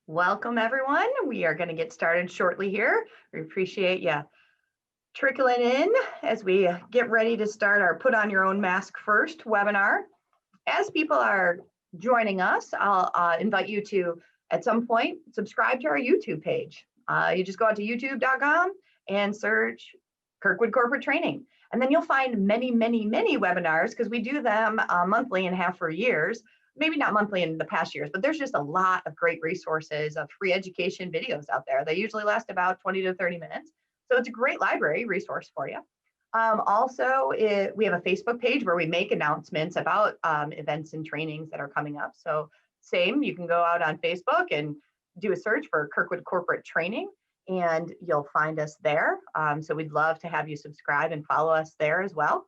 Welcome, everyone. We are going to get started shortly here. We appreciate you trickling in as we get ready to start our Put on Your Own Mask First webinar. As people are joining us, I'll invite you to, at some point, subscribe to our YouTube page. You just go out to youtube.com and search Kirkwood Corporate Training. And then you'll find many, many, many webinars because we do them monthly and have for years. Maybe not monthly in the past years, but there's just a lot of great resources of free education videos out there. They usually last about 20 to 30 minutes. So it's a great library resource for you. We have a Facebook page where we make announcements about events and trainings that are coming up. So same, you can go out on Facebook and do a search for Kirkwood Corporate Training and you'll find us there. So we'd love to have you subscribe and follow us there as well.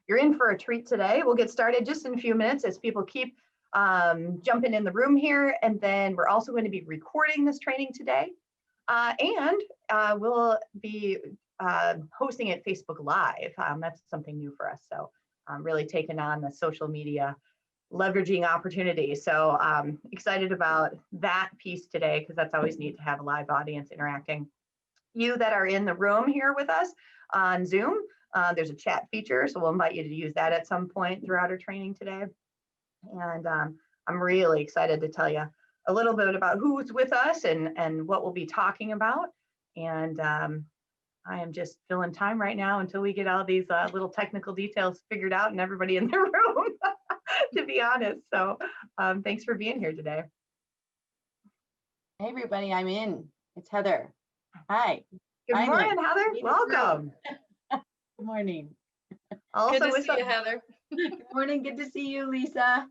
You're in for a treat today. We'll get started just in a few minutes as people keep jumping in the room here. And then we're also going to be recording this training today. We'll be hosting it Facebook Live. That's something new for us. So I'm really taking on the social media leveraging opportunity. So I'm excited about that piece today because that's always neat to have a live audience interacting. You that are in the room here with us on Zoom, there's a chat feature, so we'll invite you to use that at some point throughout our training today. And I'm really excited to tell you a little bit about who's with us and what we'll be talking about. And I am just filling time right now until we get all these little technical details figured out and everybody in the room, to be honest. So thanks for being here today. Hey, everybody, I'm in. It's Heather. Hi. Good morning, Heather. Welcome. Good morning. Also, good to see you, Heather. Good morning. Good to see you, Lisa.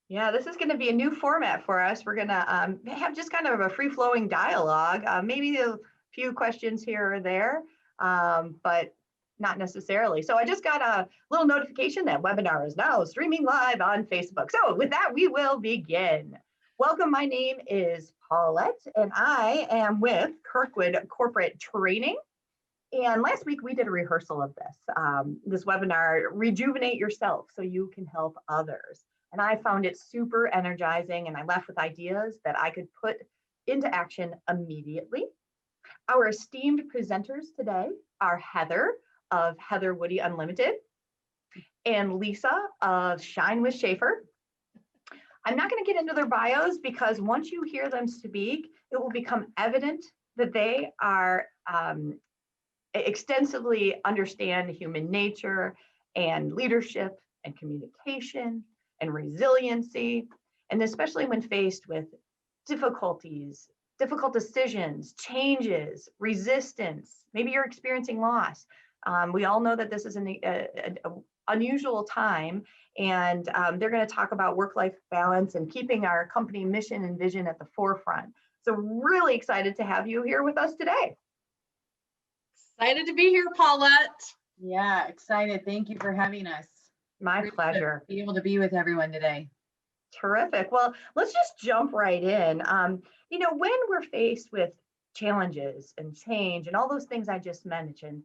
Yeah, this is going to be a new format for us. We're going to have just kind of a free-flowing dialogue, maybe a few questions here or there, but not necessarily. So I just got a little notification that webinar is now streaming live on Facebook. So with that, we will begin. Welcome, my name is Paulette, and I am with Kirkwood Corporate Training. And last week we did a rehearsal of this webinar, Rejuvenate Yourself so you can help others. And I found it super energizing and I left with ideas that I could put into action immediately. Our esteemed presenters today are Heather of Heather Woody Unlimited and Lisa of Shine with Schaefer. I'm not going to get into their bios because once you hear them speak, it will become evident that they are extensively understand human nature and leadership and communication and resiliency, and especially when faced with difficulties, difficult decisions, changes, resistance, maybe you're experiencing loss. We all know that this is an unusual time, and they're going to talk about work-life balance and keeping our company mission and vision at the forefront. So really excited to have you here with us today. Excited to be here, Paulette. Yeah, excited. Thank you for having us. My pleasure. Be able to be with everyone today. Terrific. Well, let's just jump right in. When we're faced with challenges and change and all those things I just mentioned,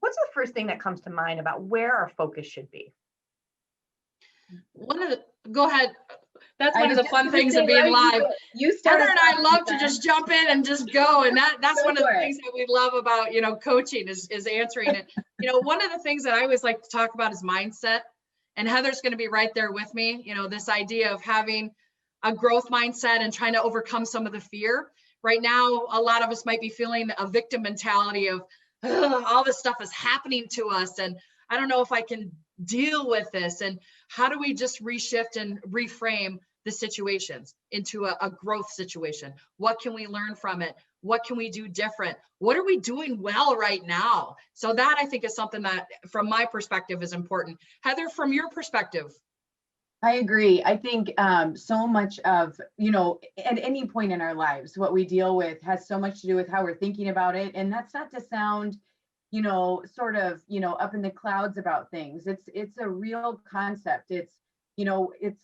what's the first thing that comes to mind about where our focus should be? Go ahead. That's one of the fun things of being live. Heather and I love to just jump in and just go. And that's one of the things that we love about, coaching is answering it. One of the things that I always like to talk about is mindset. And Heather's going to be right there with me. This idea of having a growth mindset and trying to overcome some of the fear. Right now, a lot of us might be feeling a victim mentality of all this stuff is happening to us. And I don't know if I can deal with this. And how do we just reshift and reframe the situations into a growth situation? What can we learn from it? What can we do different? What are we doing well right now? So that I think is something that from my perspective is important. Heather, from your perspective. I agree. I think so much of, at any point in our lives, what we deal with has so much to do with how we're thinking about it. And that's not to sound sort of, up in the clouds about things. It's a real concept. It's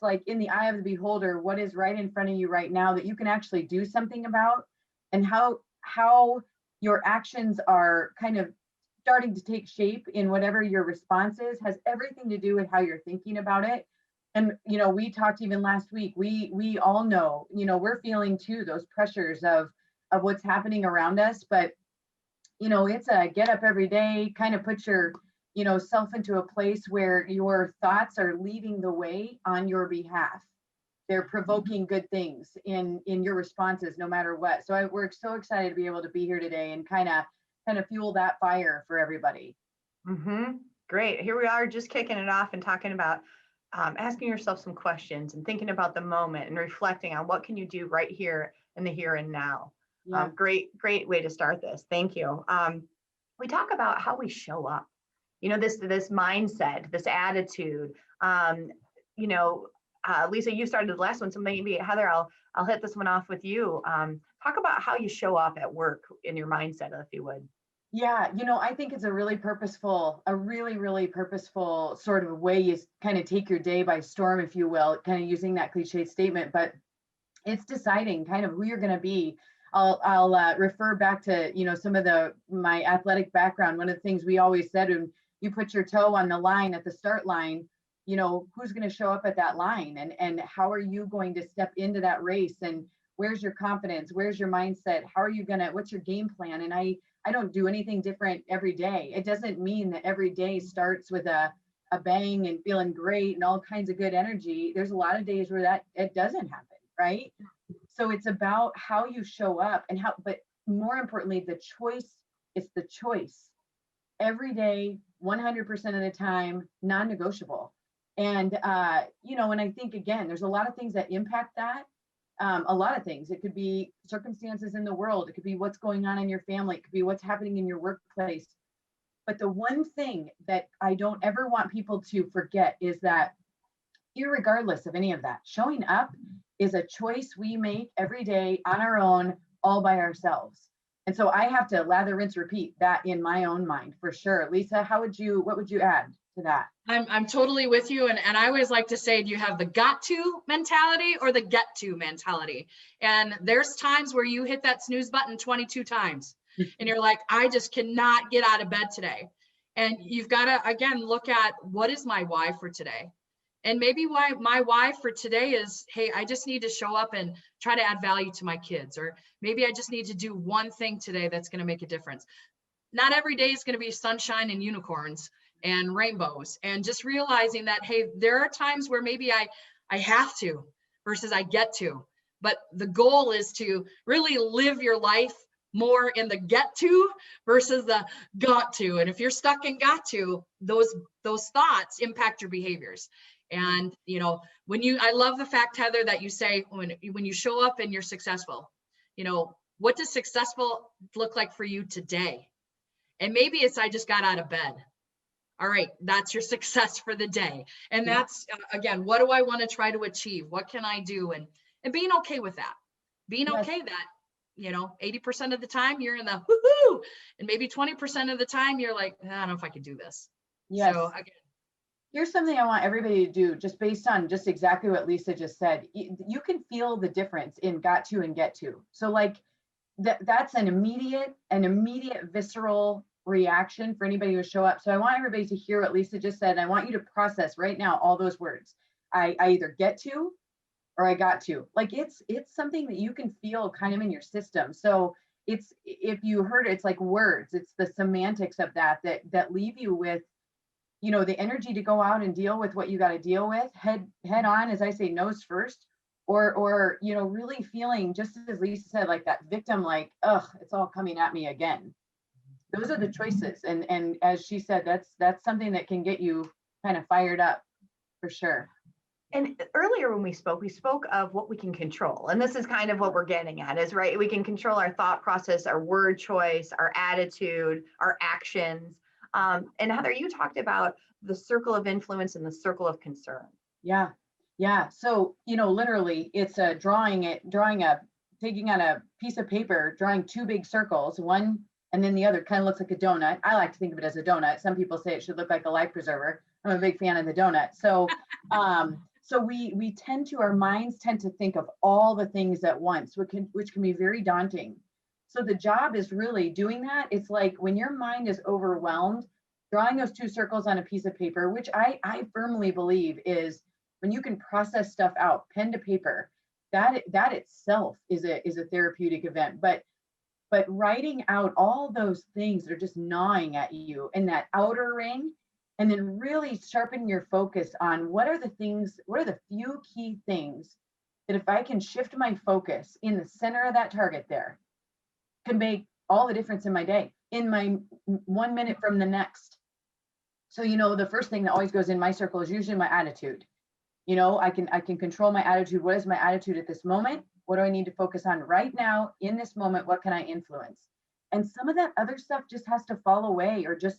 like in the eye of the beholder, what is right in front of you right now that you can actually do something about, and how your actions are kind of starting to take shape in whatever your response is has everything to do with how you're thinking about it. And, we talked even last week, we all know, we're feeling too, those pressures of what's happening around us. But, it's a get up every day, kind of put your, self into a place where your thoughts are leading the way on your behalf. They're provoking good things in your responses, no matter what. So we're so excited to be able to be here today and kind of fuel that fire for everybody. Great. Here we are just kicking it off and talking about asking yourself some questions and thinking about the moment and reflecting on what can you do right here in the here and now. Yeah. Great way to start this. Thank you. We talk about how we show up, this mindset, this attitude. Lisa, you started the last one, so maybe Heather, I'll hit this one off with you. Talk about how you show up at work in your mindset, if you would. Yeah, I think it's a really really purposeful sort of way you kind of take your day by storm, if you will, kind of using that cliche statement, but it's deciding kind of who you're going to be. I'll refer back to, some of my athletic background. One of the things we always said, when you put your toe on the line at the start line, who's going to show up at that line, and how are you going to step into that race, and where's your confidence? Where's your mindset? How are you what's your game plan? And I don't do anything different every day. It doesn't mean that every day starts with a bang and feeling great and all kinds of good energy. There's a lot of days where it doesn't happen, right? So it's about how you show up and but more importantly, it's the choice. Every day, 100% of the time, non-negotiable. And, and I think, again, there's a lot of things that impact that. A lot of things. It could be circumstances in the world. It could be what's going on in your family. It could be what's happening in your workplace. But the one thing that I don't ever want people to forget is that, irregardless of any of that, showing up is a choice we make every day on our own, all by ourselves. And so I have to lather, rinse, repeat that in my own mind, for sure. Lisa, what would you add to that? I'm totally with you. And I always like to say, do you have the got to mentality or the get to mentality? And there's times where you hit that snooze button 22 times and you're like, I just cannot get out of bed today. And you've got to, again, look at what is my why for today? And maybe my why for today is, hey, I just need to show up and try to add value to my kids. Or maybe I just need to do one thing today that's going to make a difference. Not every day is going to be sunshine and unicorns and rainbows, and just realizing that, hey, there are times where maybe I have to versus I get to, but the goal is to really live your life more in the get to versus the got to. And if you're stuck in got to, those thoughts impact your behaviors. And I love the fact, Heather, that you say when you show up and you're successful, what does successful look like for you today? And maybe it's, I just got out of bed. All right, that's your success for the day. And that's, again, what do I want to try to achieve? What can I do? And being okay with that. Being okay that, 80% of the time you're in the woohoo, and maybe 20% of the time you're like, I don't know if I could do this. Yes. So again, here's something I want everybody to do, just based on just exactly what Lisa just said. You can feel the difference in got to and get to. So like that's an immediate visceral reaction for anybody who show up. So I want everybody to hear what Lisa just said. And I want you to process right now all those words. I either get to or I got to. Like it's something that you can feel kind of in your system. So it's, if you heard it, it's like words. It's the semantics of that leave you with, the energy to go out and deal with what you got to deal with head on, as I say, nose first, or really feeling, just as Lisa said, like that victim, like, ugh, it's all coming at me again. Those are the choices. And as she said, that's something that can get you kind of fired up for sure. And earlier when we spoke of what we can control. And this is kind of what we're getting at is, right, we can control our thought process, our word choice, our attitude, our actions. And Heather, you talked about the circle of influence and the circle of concern. Yeah. So, literally it's taking on a piece of paper, drawing two big circles, one and then the other kind of looks like a donut. I like to think of it as a donut. Some people say it should look like a life preserver. I'm a big fan of the donut. So, our minds tend to think of all the things at once, which can be very daunting. So the job is really doing that. It's like when your mind is overwhelmed, drawing those two circles on a piece of paper, which I firmly believe is when you can process stuff out, pen to paper, that itself is a therapeutic event. But writing out all those things that are just gnawing at you in that outer ring, and then really sharpen your focus on what are the few key things that if I can shift my focus in the center of that target there, can make all the difference in my day, in my 1 minute from the next. So, the first thing that always goes in my circle is usually my attitude. I can control my attitude. What is my attitude at this moment? What do I need to focus on right now in this moment? What can I influence? And some of that other stuff just has to fall away or just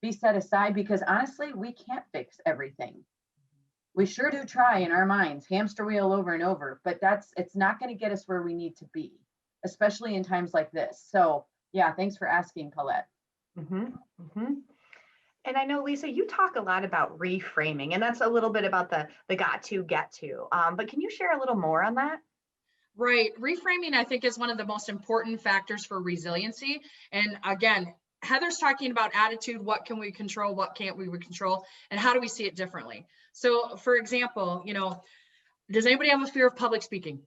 be set aside, because honestly, we can't fix everything. We sure do try in our minds, hamster wheel over and over, but it's not going to get us where we need to be, especially in times like this. So yeah, thanks for asking, Colette. And I know, Lisa, you talk a lot about reframing, and that's a little bit about the got to, get to. But can you share a little more on that? Right. Reframing, I think, is one of the most important factors for resiliency. And again, Heather's talking about attitude. What can we control? What can't we control? And how do we see it differently? So for example, does anybody have a fear of public speaking?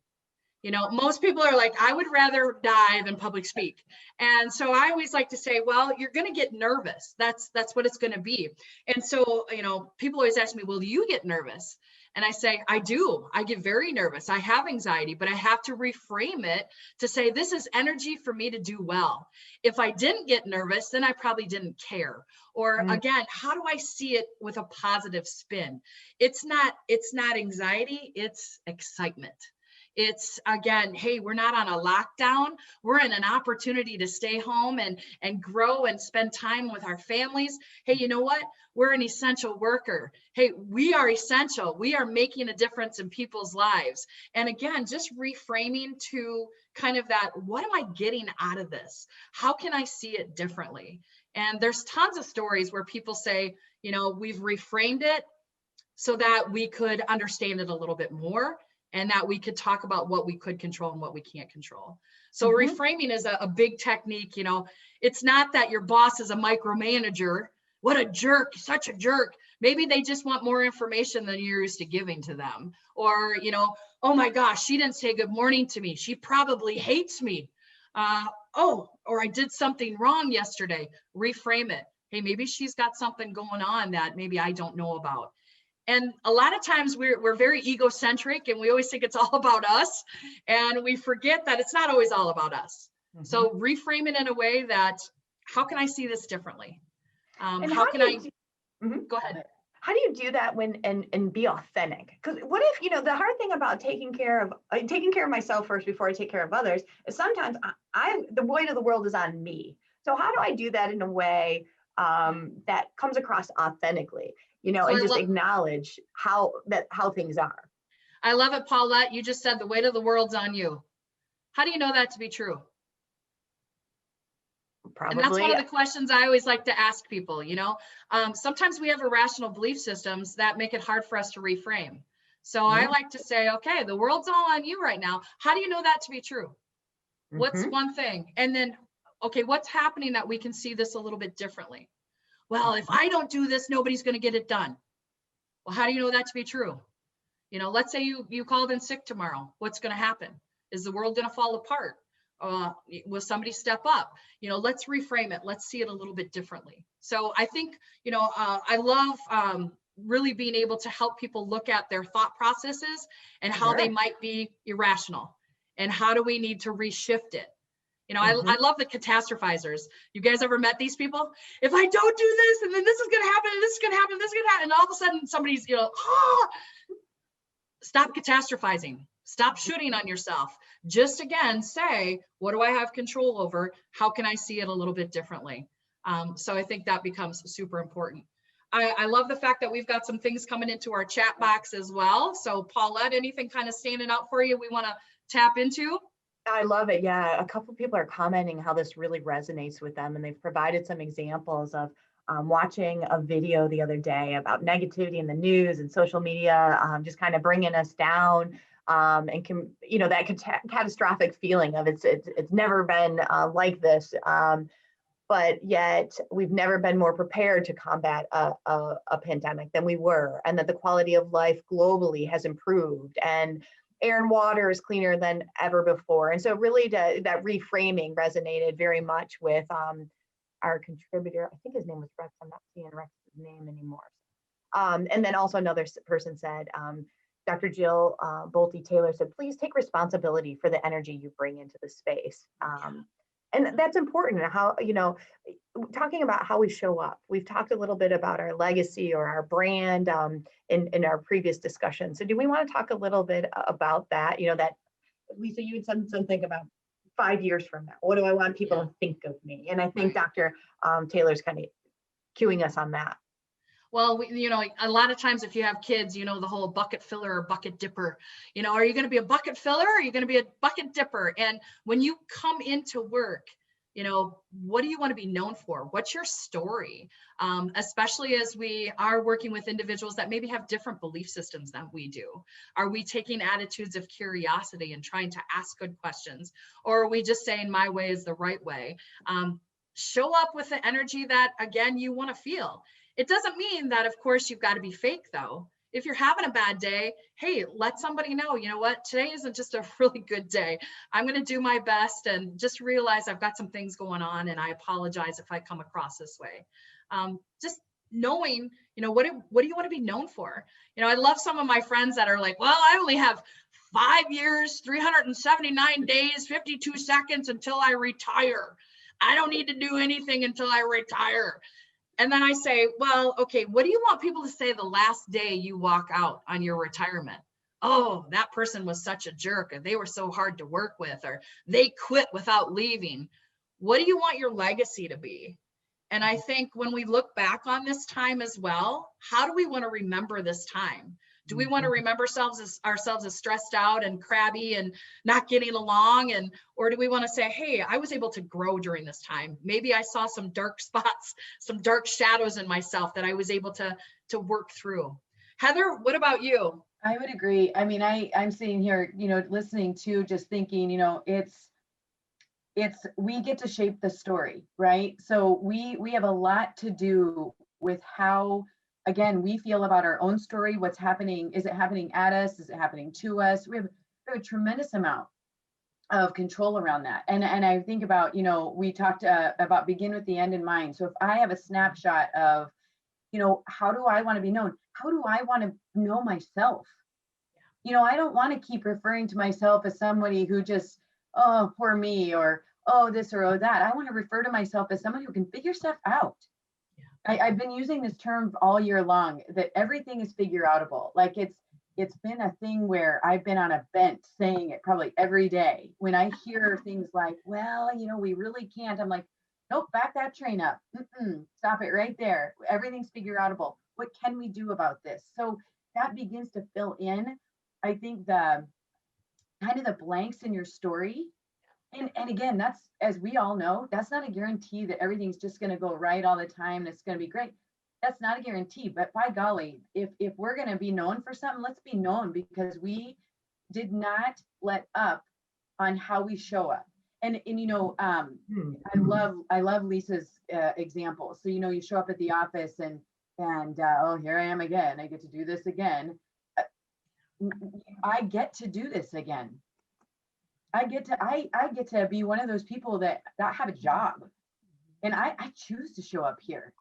Most people are like, I would rather die than public speak. And so I always like to say, well, you're going to get nervous. That's what it's going to be. And so, people always ask me, well, do you get nervous? And I say, I do. I get very nervous. I have anxiety, but I have to reframe it to say, this is energy for me to do well. If I didn't get nervous, then I probably didn't care. Or again, how do I see it with a positive spin? It's not anxiety, it's excitement. It's again, hey, we're not on a lockdown. We're in an opportunity to stay home and grow and spend time with our families. Hey, you know what? We're an essential worker. Hey, we are essential. We are making a difference in people's lives. And again, just reframing to kind of that, what am I getting out of this? How can I see it differently? And there's tons of stories where people say, we've reframed it so that we could understand it a little bit more, and that we could talk about what we could control and what we can't control. So reframing is a big technique. It's not that your boss is a micromanager. What a jerk, such a jerk. Maybe they just want more information than you're used to giving to them. Or, oh my gosh, she didn't say good morning to me. She probably hates me. Or I did something wrong yesterday. Reframe it. Hey, maybe she's got something going on that maybe I don't know about. And a lot of times we're very egocentric, and we always think it's all about us, and we forget that it's not always all about us. So reframe it in a way that, how can I see this differently? How can I go ahead? How do you do that and be authentic? Because what if, the hard thing about taking care of myself first before I take care of others is sometimes the weight of the world is on me. So how do I do that in a way that comes across authentically? And just acknowledge how things are. I love it, Paulette. You just said the weight of the world's on you. How do you know that to be true? Probably. And that's one of the questions I always like to ask people. Sometimes we have irrational belief systems that make it hard for us to reframe. So I like to say, okay, the world's all on you right now. How do you know that to be true? What's one thing? And then, okay, what's happening that we can see this a little bit differently? Well, if I don't do this, nobody's going to get it done. Well, how do you know that to be true? Let's say you called in sick tomorrow. What's going to happen? Is the world going to fall apart? Will somebody step up? Let's reframe it. Let's see it a little bit differently. So I think, I love really being able to help people look at their thought processes and how they might be irrational, and how do we need to reshift it? I love the catastrophizers. You guys ever met these people? If I don't do this, and then this is going to happen, and this is going to happen, this is going to happen, and all of a sudden somebody's, stop catastrophizing. Stop shooting on yourself. Just again, say, what do I have control over? How can I see it a little bit differently? So I think that becomes super important. I love the fact that we've got some things coming into our chat box as well. So Paulette, anything kind of standing out for you we want to tap into? I love it. Yeah, a couple of people are commenting how this really resonates with them, and they've provided some examples of watching a video the other day about negativity in the news and social media, just kind of bringing us down, and that catastrophic feeling of it's never been like this. but yet we've never been more prepared to combat a pandemic than we were, and that the quality of life globally has improved, and air and water is cleaner than ever before. And so really that reframing resonated very much with our contributor. I think his name was Rex. I'm not seeing Rex's name anymore. And then also another person said, Dr. Jill Bolte Taylor said, please take responsibility for the energy you bring into the space. And that's important. How, talking about how we show up. We've talked a little bit about our legacy or our brand in our previous discussion. So do we want to talk a little bit about that? That Lisa, you had something about 5 years from now. What do I want people to think of me? And I think Dr. Taylor's kind of cueing us on that. Well, a lot of times if you have kids, the whole bucket filler or bucket dipper, are you going to be a bucket filler? Or are you going to be a bucket dipper? And when you come into work, what do you want to be known for? What's your story? Especially as we are working with individuals that maybe have different belief systems than we do. Are we taking attitudes of curiosity and trying to ask good questions? Or are we just saying my way is the right way? Show up with the energy that, again, you want to feel. It doesn't mean that, of course, you've got to be fake, though. If you're having a bad day, hey, let somebody know, you know what, today isn't just a really good day. I'm going to do my best and just realize I've got some things going on, and I apologize if I come across this way. Just knowing, what do you want to be known for? I love some of my friends that are like, well, I only have 5 years, 379 days, 52 seconds until I retire. I don't need to do anything until I retire. And then I say, well, okay, what do you want people to say the last day you walk out on your retirement? Oh, that person was such a jerk, or they were so hard to work with, or they quit without leaving. What do you want your legacy to be? And I think when we look back on this time as well, how do we want to remember this time? Do we want to remember ourselves as stressed out and crabby and not getting along? Or do we want to say, hey, I was able to grow during this time. Maybe I saw some dark spots, some dark shadows in myself that I was able to work through. Heather, what about you? I would agree. I mean, I'm sitting here, listening to, just thinking, we get to shape the story, right? So we have a lot to do with how, again, we feel about our own story. What's happening? Is it happening at us? Is it happening to us? We have a tremendous amount of control around that. And I think about, we talked about begin with the end in mind. So if I have a snapshot of, how do I want to be known? How do I want to know myself? I don't want to keep referring to myself as somebody who just, oh, poor me, or, oh, this or oh, that. I want to refer to myself as somebody who can figure stuff out. I've been using this term all year long, that everything is figure outable. Like it's been a thing where I've been on a bench saying it probably every day. When I hear things like, well, we really can't, I'm like, nope, back that train up. Stop it right there. Everything's figure outable. What can we do about this? So that begins to fill in, I think, the kind of the blanks in your story. And again, that's, as we all know, that's not a guarantee that everything's just going to go right all the time and it's going to be great. That's not a guarantee. But by golly, if we're going to be known for something, let's be known, because we did not let up on how we show up. And I love Lisa's example. So you show up at the office and oh, here I am again. I get to do this again. I get to do this again. I get to be one of those people that have a job, and I choose to show up here,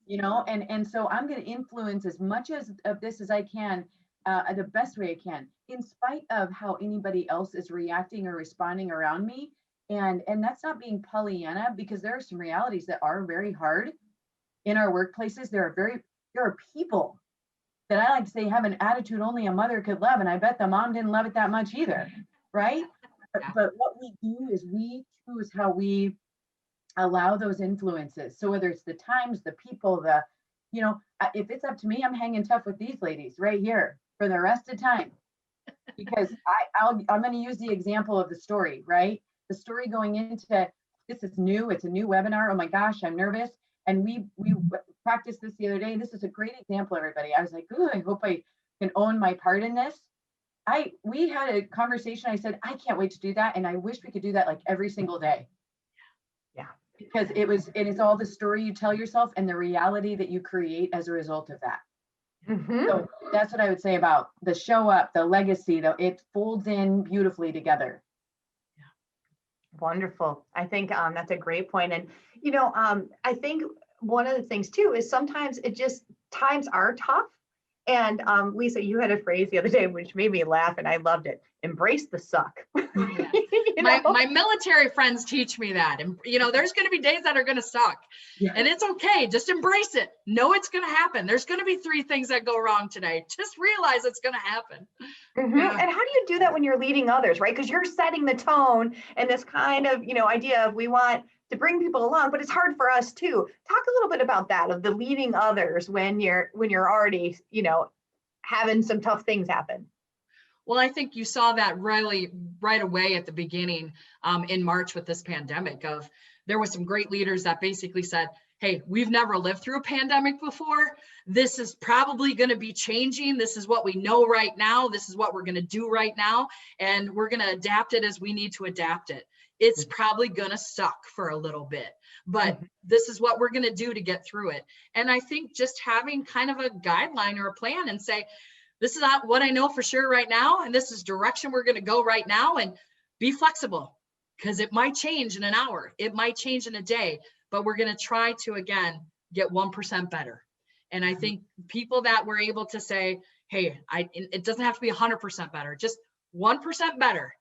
and so I'm going to influence as much of this as I can, the best way I can, in spite of how anybody else is reacting or responding around me. And that's not being Pollyanna, because there are some realities that are very hard in our workplaces. There are people that I like to say have an attitude only a mother could love, and I bet the mom didn't love it that much either, right? But what we do is we choose how we allow those influences. So whether it's the times, the people, if it's up to me, I'm hanging tough with these ladies right here for the rest of time, because I'm going to use the example of the story, right? The story going into this is new. It's a new webinar. Oh my gosh, I'm nervous. And we practiced this the other day. This is a great example, everybody. I was like, ooh, I hope I can own my part in this. We had a conversation. I said, I can't wait to do that. And I wish we could do that like every single day. Yeah. because it's all the story you tell yourself and the reality that you create as a result of that. So that's what I would say about the show up, the legacy, though it folds in beautifully together. Wonderful. I think that's a great point. And, I think one of the things too is sometimes times are tough. And Lisa, you had a phrase the other day which made me laugh and I loved it. Embrace the suck. My military friends teach me that. And there's going to be days that are going to suck. Yeah. And it's okay. Just embrace it. Know it's going to happen. There's going to be 3 things that go wrong today. Just realize it's going to happen. Yeah. And how do you do that when you're leading others, right? Because you're setting the tone and this kind of, idea of we want to bring people along, but it's hard for us too. Talk a little bit about that, of the leading others when you're already, having some tough things happen. Well, I think you saw that really right away at the beginning in March with this pandemic. There was some great leaders that basically said, hey, we've never lived through a pandemic before. This is probably going to be changing. This is what we know right now. This is what we're going to do right now. And we're going to adapt it as we need to adapt it. It's probably going to suck for a little bit, but this is what we're going to do to get through it. And I think just having kind of a guideline or a plan and say, this is not what I know for sure right now. And this is direction we're going to go right now, and be flexible because it might change in an hour. It might change in a day, but we're going to try to, again, get 1% better. And I think people that were able to say, hey, it doesn't have to be 100% better, just 1% better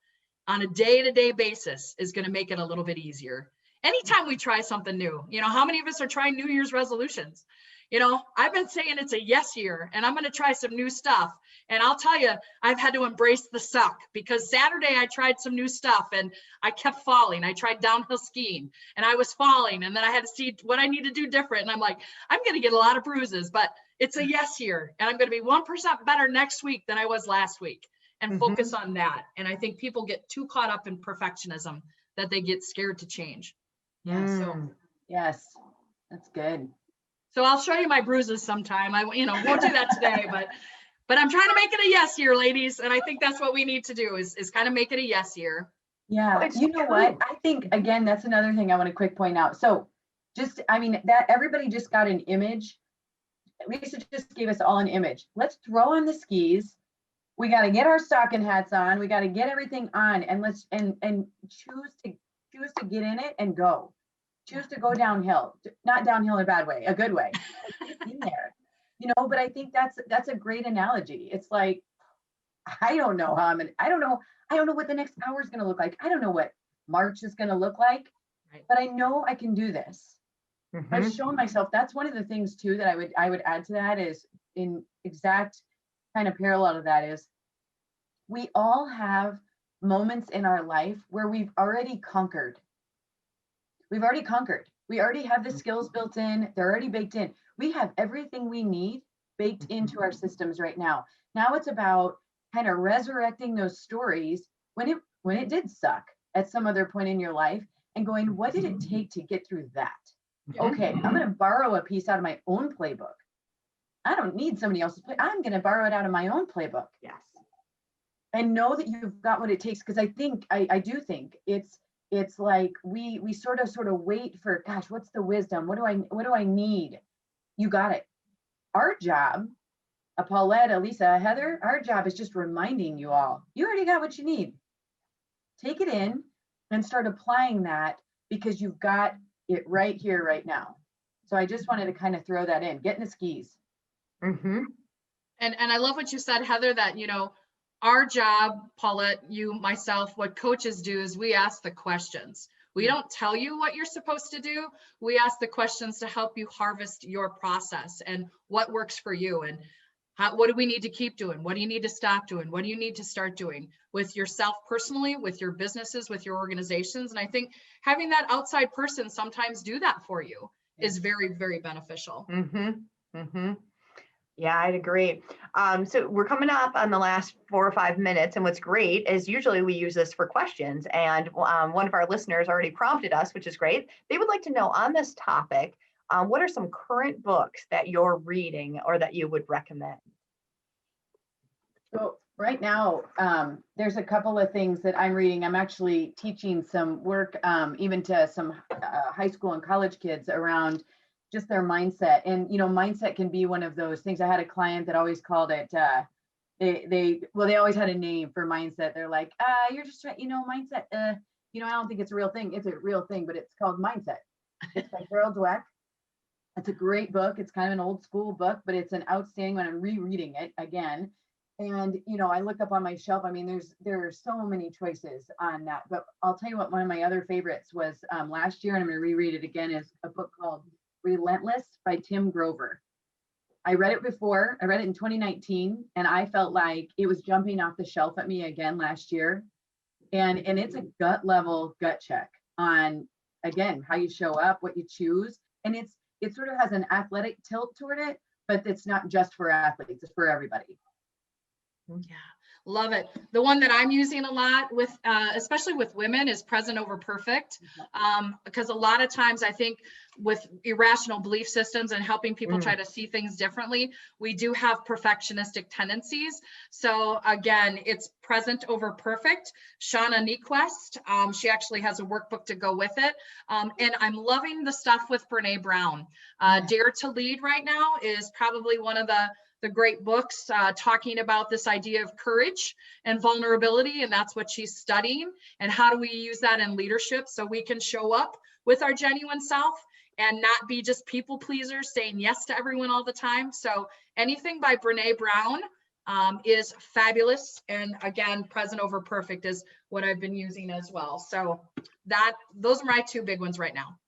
on a day-to-day basis is going to make it a little bit easier. Anytime we try something new, how many of us are trying New Year's resolutions? I've been saying it's a yes year and I'm going to try some new stuff. And I'll tell you, I've had to embrace the suck because Saturday I tried some new stuff and I kept falling. I tried downhill skiing and I was falling, and then I had to see what I need to do different. And I'm like, I'm going to get a lot of bruises, but it's a yes year. And I'm going to be 1% better next week than I was last week. And focus on that. And I think people get too caught up in perfectionism that they get scared to change. Yeah. So yes, that's good. So I'll show you my bruises sometime. I won't do that today, but I'm trying to make it a yes year, ladies. And I think that's what we need to do is kind of make it a yes year. Yeah. You know what? I think, again, that's another thing I want to quick point out. So that everybody just got an image. Lisa just gave us all an image. Let's throw on the skis. We got to get our stocking hats on. We got to get everything on, and let's and choose to get in it and go. Choose to go downhill, not downhill in a bad way, a good way. Get in there, But I think that's a great analogy. It's like, I don't know I don't know what the next hour is going to look like. I don't know what March is going to look like, but I know I can do this. I've shown myself. That's one of the things too that I would add to that is in exact kind of parallel to that is we all have moments in our life where we've already conquered. We already have the skills built in. They're already baked in. We have everything we need baked into our systems right now. Now it's about kind of resurrecting those stories when it did suck at some other point in your life and going, what did it take to get through that? Okay, I'm going to borrow a piece out of my own playbook. I don't need somebody else's play. I'm going to borrow it out of my own playbook. Yes. And know that you've got what it takes. Because I think, I do think it's like we sort of wait for, gosh, what's the wisdom? What do I need? You got it. Our job, Paulette, Elisa, Heather, our job is just reminding you all, you already got what you need. Take it in and start applying that because you've got it right here, right now. So I just wanted to kind of throw that in, get in the skis. And I love what you said, Heather, that, our job, Paulette, you, myself, what coaches do is we ask the questions. We don't tell you what you're supposed to do. We ask the questions to help you harvest your process and what works for you. And what do we need to keep doing? What do you need to stop doing? What do you need to start doing with yourself personally, with your businesses, with your organizations? And I think having that outside person sometimes do that for you is very, very beneficial. Yeah, I'd agree. So we're coming up on the last 4 or 5 minutes, and what's great is usually we use this for questions, and one of our listeners already prompted us, which is great. They would like to know on this topic, what are some current books that you're reading or that you would recommend? So Right now, there's a couple of things that I'm reading. I'm actually teaching some work, even to some high school and college kids around just their mindset. And, mindset can be one of those things. I had a client that always called it, they always had a name for mindset. They're like, you're just trying, mindset, I don't think it's a real thing. It's a real thing, but it's called Mindset. It's by Carol Dweck. It's a great book. It's kind of an old school book, but it's an outstanding one. I'm rereading it again. And, I look up on my shelf. I mean, there are so many choices on that, but I'll tell you what, one of my other favorites was last year, and I'm going to reread it again, is a book called Relentless by Tim Grover. I read it before. I read it in 2019, and I felt like it was jumping off the shelf at me again last year. And it's a gut level gut check on, again, how you show up, what you choose. And it sort of has an athletic tilt toward it, but it's not just for athletes, it's for everybody. Yeah, love it. The one that I'm using a lot with, especially with women, is present over perfect. Because a lot of times I think with irrational belief systems and helping people try to see things differently, we do have perfectionistic tendencies. So again, it's present over perfect. Shauna Niequist, she actually has a workbook to go with it. And I'm loving the stuff with Brene Brown. Dare to Lead right now is probably one of the great books talking about this idea of courage and vulnerability. And that's what she's studying. And how do we use that in leadership so we can show up with our genuine self and not be just people pleasers, saying yes to everyone all the time. So anything by Brene Brown is fabulous. And again, present over perfect is what I've been using as well. So those are my two big ones right now.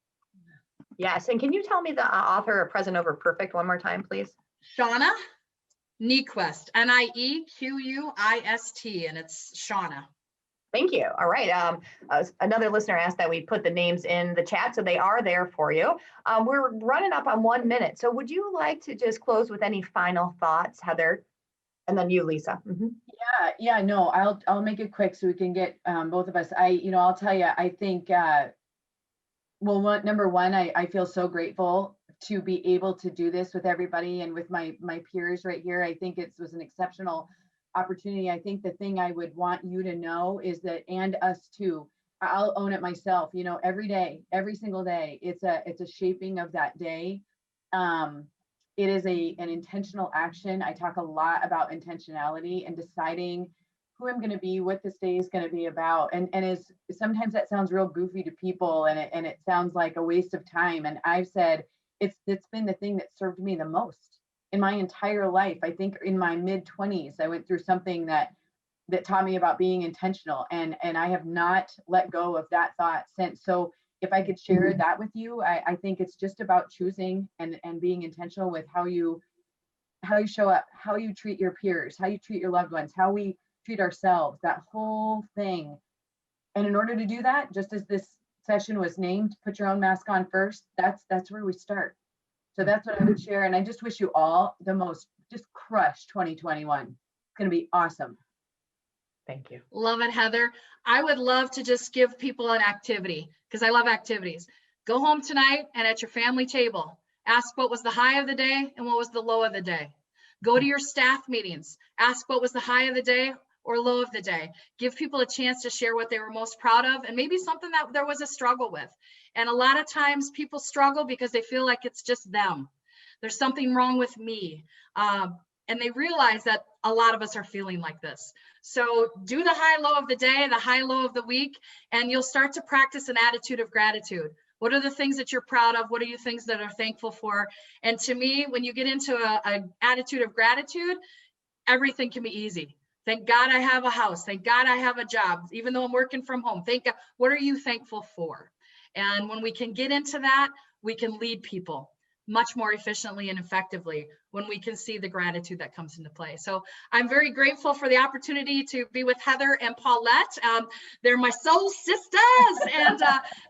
Yes. And can you tell me the author of Present Over Perfect one more time, please? Shauna Niequist, Niequist, and it's Shauna. Thank you. All right. Another listener asked that we put the names in the chat, so they are there for you. We're running up on 1 minute. So would you like to just close with any final thoughts, Heather? And then you, Lisa. Yeah, no, I'll make it quick so we can get both of us. I'll tell you, I think, number one, I feel so grateful to be able to do this with everybody and with my peers right here. I think it was an exceptional opportunity. I think the thing I would want you to know is that, and us too, I'll own it myself, every day, every single day, it's a shaping of that day. It is an intentional action. I talk a lot about intentionality and deciding who I'm going to be, what this day is going to be about. And sometimes that sounds real goofy to people, and it sounds like a waste of time. And I've said, it's been the thing that served me the most in my entire life. I think in my mid-20s, I went through something that taught me about being intentional, and I have not let go of that thought since. So if I could share that with you, I think it's just about choosing and being intentional with how you show up, how you treat your peers, how you treat your loved ones, how we treat ourselves, that whole thing. And in order to do that, just as this session was named, put your own mask on first, that's where we start. So that's what I would share. And I just wish you all the most, just crush 2021. It's going to be awesome. Thank you. Love it, Heather. I would love to just give people an activity, because I love activities. Go home tonight and at your family table, ask what was the high of the day and what was the low of the day. Go to your staff meetings, ask what was the high of the day or low of the day. Give people a chance to share what they were most proud of, and maybe something that there was a struggle with. And a lot of times people struggle because they feel like it's just them. There's something wrong with me. And they realize that a lot of us are feeling like this. So do the high low of the day, the high low of the week, and you'll start to practice an attitude of gratitude. What are the things that you're proud of? What are you things that are thankful for? And to me, when you get into an attitude of gratitude, everything can be easy. Thank God I have a house. Thank God I have a job, even though I'm working from home. Thank God. What are you thankful for? And when we can get into that, we can lead people much more efficiently and effectively when we can see the gratitude that comes into play. So I'm very grateful for the opportunity to be with Heather and Paulette. They're my soul sisters, and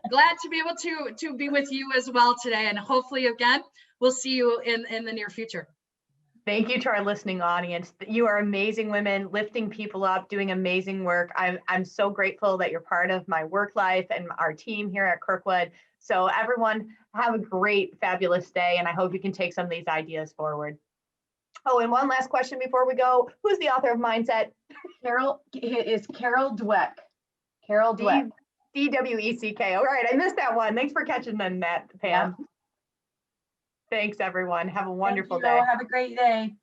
glad to be able to be with you as well today. And hopefully, again, we'll see you in the near future. Thank you to our listening audience. You are amazing women, lifting people up, doing amazing work. I'm so grateful that you're part of my work life and our team here at Kirkwood. So everyone, have a great, fabulous day, and I hope you can take some of these ideas forward. Oh, and one last question before we go. Who's the author of Mindset? Carol is Carol Dweck. Carol Dweck. D-W-E-C-K. All right, I missed that one. Thanks for catching them, Matt, Pam. Yeah. Thanks, everyone. Have a wonderful Thank you. day. Have a great day.